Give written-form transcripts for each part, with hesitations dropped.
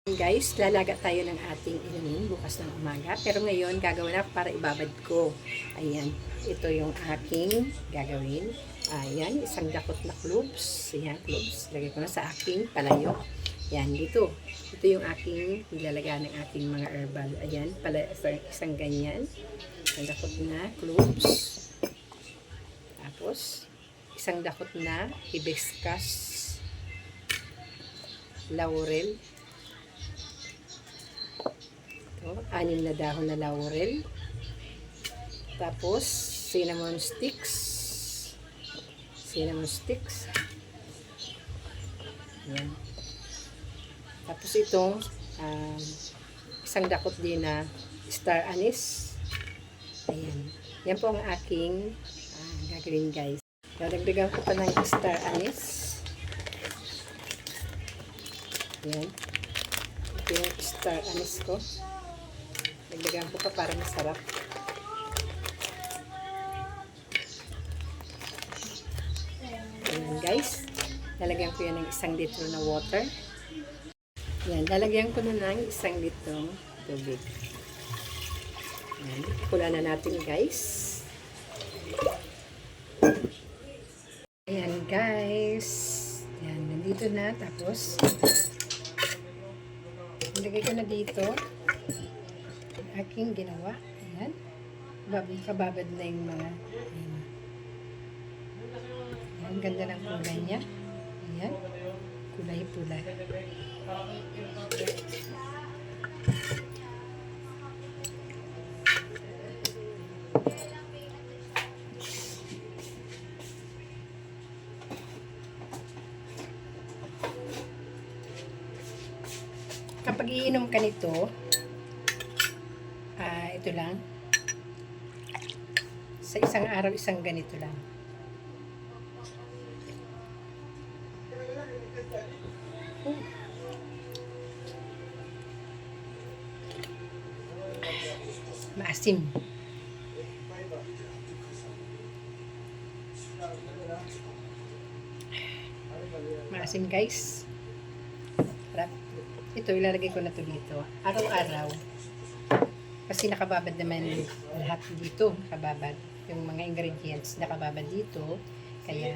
Guys, lalaga tayo ng ating inumin bukas ng umaga. Pero ngayon, gagawin ako para ibabad ko. Ayan, ito yung aking gagawin. Ayan, isang dakot na cloves. Ayan, cloves. Lagay ko na sa aking palayok. Ayan, dito. Ito yung aking nilalagay ng ating mga herbal. Ayan, isang ganyan. Isang dakot na cloves. Tapos, isang dakot na hibiscus, laurel. Anim na dahon na laurel. Tapos, cinnamon sticks. Cinnamon sticks. Ayan. Tapos itong isang dakot din na star anise. Ayan. Yan po ang aking gagawin, guys. Dadagdagan ko pa ng star anise. Ayan. Ito yung star anise ko. Dagdagan ko pa para masarap. Ayan, guys. Lalagyan ko yan ng 1 litro na water. Ayan, lalagyan ko na ng 1 litrong tubig. Ayan, pula na natin, guys. Ayan, guys. Ayan, nandito na. Tapos, ilagay ko na dito aking ginawa. Ayan. Kababad na yung mga ayan. Ayan, ganda ng kulay niya. Ayan. Kulay pula. Kapag iinom ka nito, ito lang. Sa isang araw, isang ganito lang. Maasim. Maasim, guys. Harap. Ito, ilalagay ko na to dito. Araw-araw. Kasi nakababad naman lahat dito. Nakababad. Yung mga ingredients nakababad dito. Kaya,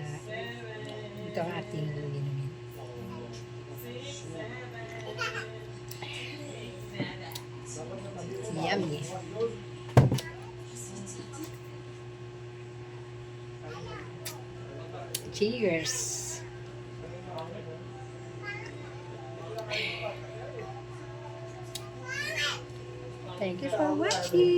ito ang ating inumin. Yummy. Cheers! Thank you for watching.